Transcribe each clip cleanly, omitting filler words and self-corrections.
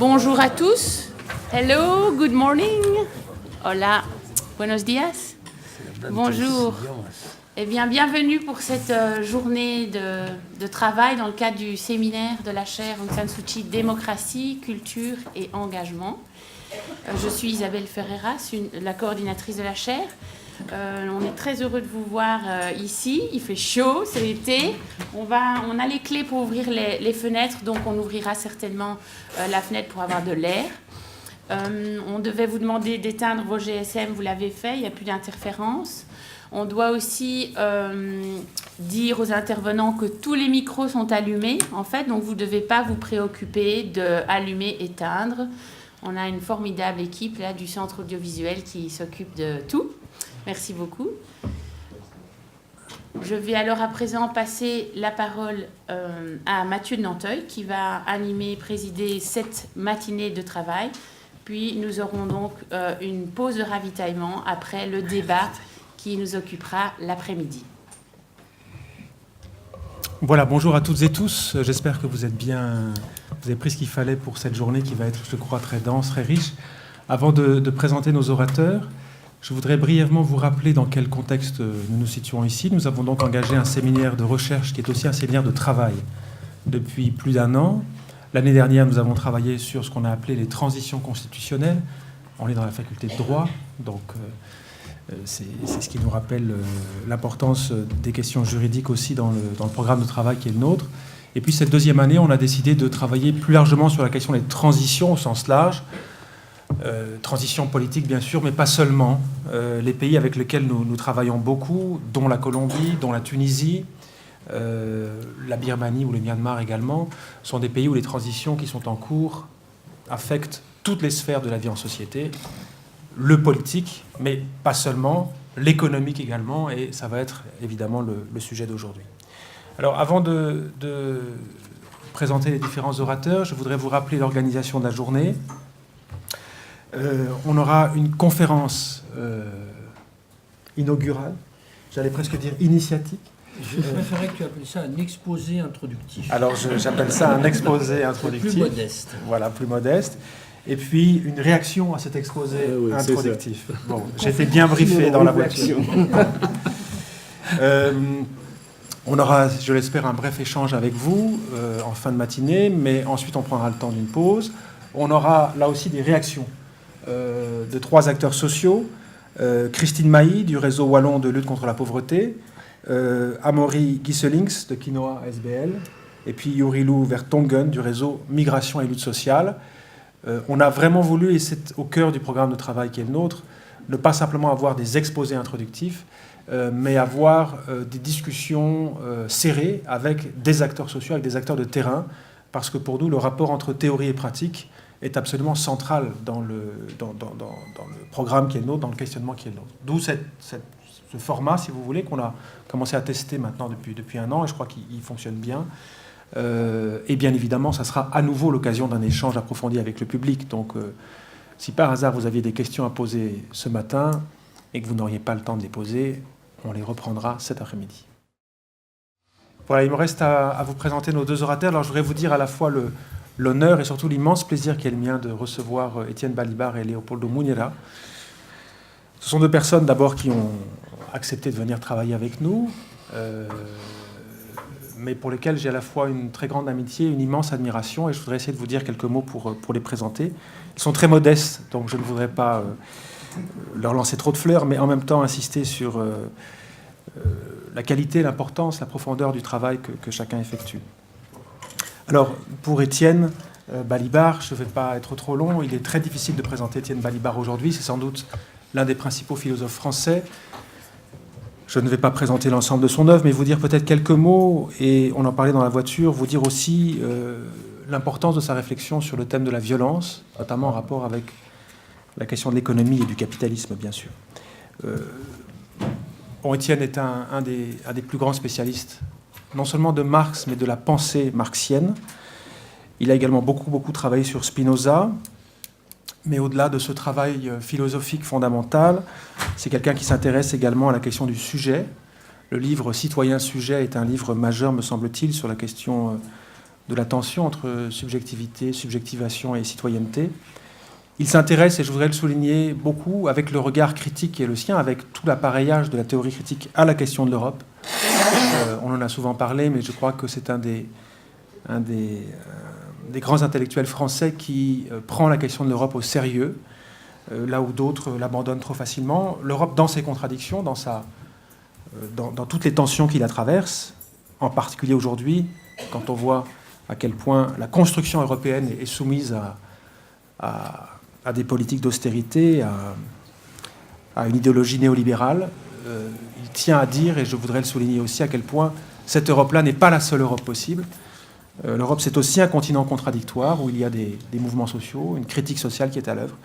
Bonjour à tous. Hello, good morning. Hola, buenos dias. Bonjour. Eh bien, bienvenue pour cette journée de travail dans le cadre du séminaire de la chaire Aung San Suu Kyi, démocratie, culture et engagement. Je suis Isabelle Ferreras, la coordinatrice de la chaire. On est très heureux de vous voir ici. Il fait chaud, c'est l'été. On a les clés pour ouvrir les fenêtres, donc on ouvrira certainement la fenêtre pour avoir de l'air. On devait vous demander d'éteindre vos GSM, vous l'avez fait, il n'y a plus d'interférence. On doit aussi dire aux intervenants que tous les micros sont allumés, en fait, donc vous ne devez pas vous préoccuper d'allumer, éteindre. On a une formidable équipe là, du centre audiovisuel qui s'occupe de tout. Merci beaucoup. Je vais alors à présent passer la parole à Mathieu de Nanteuil qui va animer, présider cette matinée de travail. Puis nous aurons donc une pause de ravitaillement après le débat qui nous occupera l'après-midi. Voilà, bonjour à toutes et tous. J'espère que vous êtes bien, vous avez pris ce qu'il fallait pour cette journée qui va être, je crois, très dense, très riche. Avant de présenter nos orateurs, je voudrais brièvement vous rappeler dans quel contexte nous nous situons ici. Nous avons donc engagé un séminaire de recherche qui est aussi un séminaire de travail depuis plus d'un an. L'année dernière, nous avons travaillé sur ce qu'on a appelé les transitions constitutionnelles. On est dans la faculté de droit, donc c'est ce qui nous rappelle l'importance des questions juridiques aussi dans le programme de travail qui est le nôtre. Et puis cette deuxième année, on a décidé de travailler plus largement sur la question des transitions au sens large. Transition politique bien sûr, mais pas seulement. Les pays avec lesquels nous travaillons beaucoup, dont la Colombie, dont la Tunisie, la Birmanie ou le Myanmar également, sont des pays où les transitions qui sont en cours affectent toutes les sphères de la vie en société, le politique, mais pas seulement, l'économique également, et ça va être évidemment le sujet d'aujourd'hui. Alors avant de présenter les différents orateurs, je voudrais vous rappeler l'organisation de la journée. On aura une conférence inaugurale, j'allais presque dire initiatique. Je préférais que tu appelles ça un exposé introductif. Alors j'appelle ça un exposé introductif. Plus modeste. Voilà, plus modeste. Et puis une réaction à cet exposé introductif. Bon, j'étais bien briefé dans la voiture. On aura, je l'espère, un bref échange avec vous en fin de matinée, mais ensuite on prendra le temps d'une pause. On aura là aussi des réactions de trois acteurs sociaux. Christine Mailly du réseau wallon de lutte contre la pauvreté, Amaury Gieselings de Quinoa SBL, et puis Yurilou Vertongen du réseau Migration et lutte sociale. On a vraiment voulu, et c'est au cœur du programme de travail qui est le nôtre, ne pas simplement avoir des exposés introductifs, mais avoir des discussions serrées avec des acteurs sociaux, avec des acteurs de terrain, parce que pour nous, le rapport entre théorie et pratique est absolument central dans le programme qui est le nôtre, dans le questionnement qui est le nôtre. D'où ce format, si vous voulez, qu'on a commencé à tester maintenant depuis un an, et je crois qu'il fonctionne bien. Et bien évidemment, ça sera à nouveau l'occasion d'un échange approfondi avec le public. Donc, si par hasard vous aviez des questions à poser ce matin et que vous n'auriez pas le temps de les poser, on les reprendra cet après-midi. Voilà, il me reste à vous présenter nos deux orateurs. Alors, je voudrais vous dire à la fois l'honneur et surtout l'immense plaisir qui est le mien de recevoir Étienne Balibar et Leopoldo Munera. Ce sont deux personnes d'abord qui ont accepté de venir travailler avec nous, mais pour lesquelles j'ai à la fois une très grande amitié, une immense admiration, et je voudrais essayer de vous dire quelques mots pour les présenter. Ils sont très modestes, donc je ne voudrais pas leur lancer trop de fleurs, mais en même temps insister sur la qualité, l'importance, la profondeur du travail que chacun effectue. Alors, pour Étienne Balibar, je ne vais pas être trop long, il est très difficile de présenter Étienne Balibar aujourd'hui, c'est sans doute l'un des principaux philosophes français. Je ne vais pas présenter l'ensemble de son œuvre, mais vous dire peut-être quelques mots, et on en parlait dans la voiture, vous dire aussi l'importance de sa réflexion sur le thème de la violence, notamment en rapport avec la question de l'économie et du capitalisme, bien sûr. Étienne est un des plus grands spécialistes, non seulement de Marx, mais de la pensée marxienne. Il a également beaucoup travaillé sur Spinoza, mais au-delà de ce travail philosophique fondamental, c'est quelqu'un qui s'intéresse également à la question du sujet. Le livre « Citoyen-sujet » est un livre majeur, me semble-t-il, sur la question de la tension entre subjectivité, subjectivation et citoyenneté. Il s'intéresse, et je voudrais le souligner beaucoup, avec le regard critique qui est le sien, avec tout l'appareillage de la théorie critique à la question de l'Europe. On en a souvent parlé, mais je crois que c'est un des grands intellectuels français qui prend la question de l'Europe au sérieux, là où d'autres l'abandonnent trop facilement. L'Europe, dans ses contradictions, dans toutes les tensions qui la traversent, en particulier aujourd'hui, quand on voit à quel point la construction européenne est soumise à des politiques d'austérité, à une idéologie néolibérale, il tient à dire, et je voudrais le souligner aussi, à quel point cette Europe-là n'est pas la seule Europe possible. L'Europe, c'est aussi un continent contradictoire où il y a des mouvements sociaux, une critique sociale qui est à l'œuvre.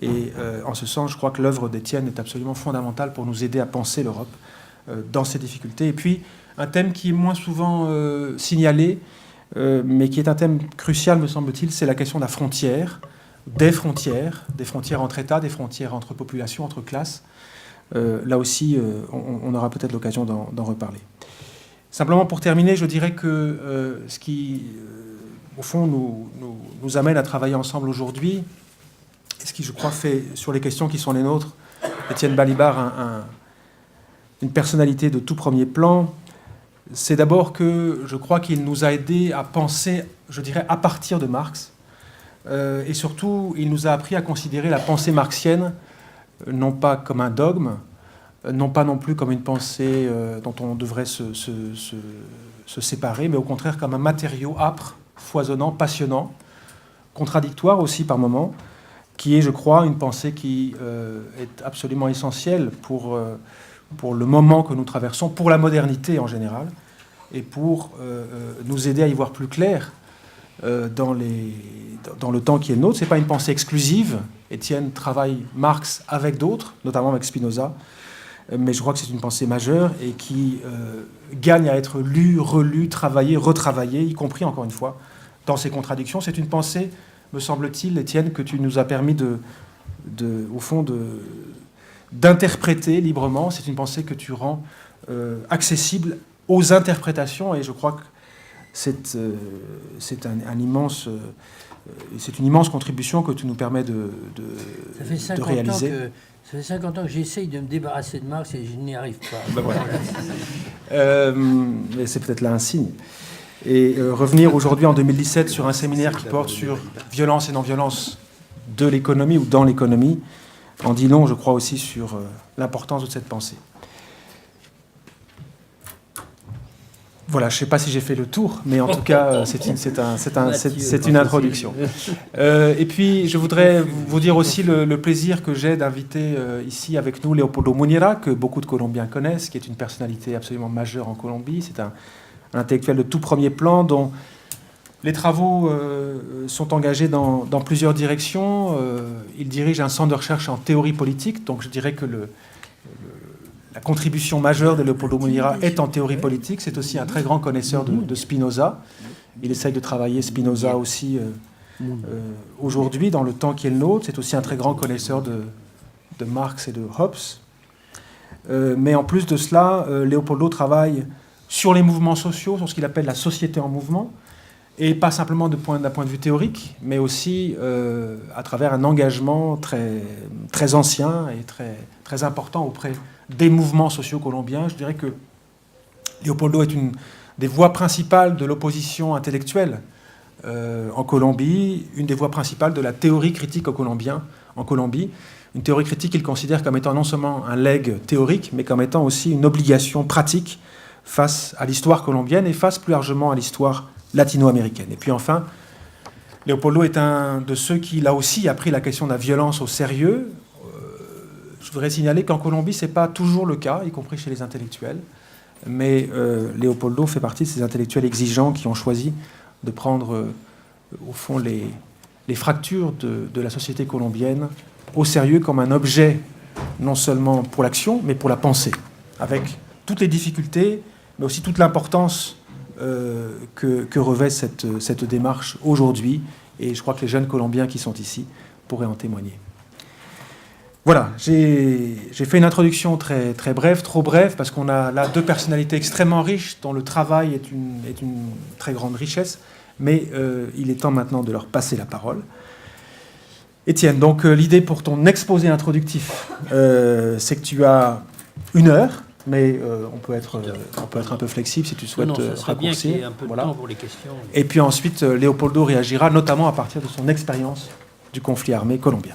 Et en ce sens, je crois que l'œuvre d'Étienne est absolument fondamentale pour nous aider à penser l'Europe dans ses difficultés. Et puis, un thème qui est moins souvent signalé, mais qui est un thème crucial, me semble-t-il, c'est la question de la frontière, des frontières entre États, des frontières entre populations, entre classes. Là aussi, on aura peut-être l'occasion d'en reparler. Simplement pour terminer, je dirais que ce qui, au fond, nous amène à travailler ensemble aujourd'hui, et ce qui, je crois, fait sur les questions qui sont les nôtres, Étienne Balibar, une personnalité de tout premier plan, c'est d'abord que je crois qu'il nous a aidés à penser, je dirais, à partir de Marx, et surtout, il nous a appris à considérer la pensée marxienne non pas comme un dogme, non pas non plus comme une pensée dont on devrait se séparer, mais au contraire comme un matériau âpre, foisonnant, passionnant, contradictoire aussi par moments, qui est, je crois, une pensée qui est absolument essentielle pour le moment que nous traversons, pour la modernité en général, et pour nous aider à y voir plus clair dans le temps qui est le nôtre. Ce n'est pas une pensée exclusive. Étienne travaille Marx avec d'autres, notamment avec Spinoza, mais je crois que c'est une pensée majeure et qui gagne à être lue, relue, travaillée, retravaillée, y compris, encore une fois, dans ses contradictions. C'est une pensée, me semble-t-il, Étienne, que tu nous as permis au fond, d'interpréter librement. C'est une pensée que tu rends accessible aux interprétations, et je crois que c'est une immense contribution que tu nous permets de réaliser. Ça fait 50 ans que j'essaye de me débarrasser de Marx et je n'y arrive pas. Ben voilà. Mais c'est peut-être là un signe. Et revenir aujourd'hui en 2017 sur un séminaire qui porte sur violence et non-violence de l'économie ou dans l'économie en dit long, je crois, aussi sur l'importance de cette pensée. Voilà, je ne sais pas si j'ai fait le tour, mais en tout cas, c'est une introduction. Et puis, je voudrais vous dire aussi le plaisir que j'ai d'inviter ici avec nous Leopoldo Muñera, que beaucoup de Colombiens connaissent, qui est une personnalité absolument majeure en Colombie. C'est un intellectuel de tout premier plan, dont les travaux sont engagés dans plusieurs directions. Il dirige un centre de recherche en théorie politique, donc je dirais que la contribution majeure de Leopoldo Muñera est en théorie politique. C'est aussi un très grand connaisseur de Spinoza. Il essaye de travailler Spinoza aussi aujourd'hui, dans le temps qui est le nôtre. C'est aussi un très grand connaisseur de Marx et de Hobbes. Mais en plus de cela, Leopoldo travaille sur les mouvements sociaux, sur ce qu'il appelle la société en mouvement, et pas simplement d'un point de vue théorique, mais aussi à travers un engagement très, très ancien et très, très important auprès des mouvements sociaux colombiens. Je dirais que Leopoldo est une des voix principales de l'opposition intellectuelle en Colombie, une des voix principales de la théorie critique en Colombie. Une théorie critique qu'il considère comme étant non seulement un legs théorique, mais comme étant aussi une obligation pratique face à l'histoire colombienne et face plus largement à l'histoire latino-américaine. Et puis enfin, Leopoldo est un de ceux qui, là aussi, a pris la question de la violence au sérieux. Je voudrais signaler qu'en Colombie, ce n'est pas toujours le cas, y compris chez les intellectuels. Mais Leopoldo fait partie de ces intellectuels exigeants qui ont choisi de prendre, au fond, les fractures de la société colombienne au sérieux comme un objet, non seulement pour l'action, mais pour la pensée, avec toutes les difficultés, mais aussi toute l'importance que revêt cette démarche aujourd'hui. Et je crois que les jeunes Colombiens qui sont ici pourraient en témoigner. Voilà, j'ai fait une introduction très, très brève, trop brève, parce qu'on a là deux personnalités extrêmement riches, dont le travail est une très grande richesse, Mais il est temps maintenant de leur passer la parole. Étienne, donc l'idée pour ton exposé introductif, c'est que tu as 1 heure, mais on peut être un peu flexible si tu souhaites ça serait bien qu'il y ait raccourcir. un peu de Voilà. temps pour les questions. Et puis ensuite, Leopoldo réagira notamment à partir de son expérience du conflit armé colombien.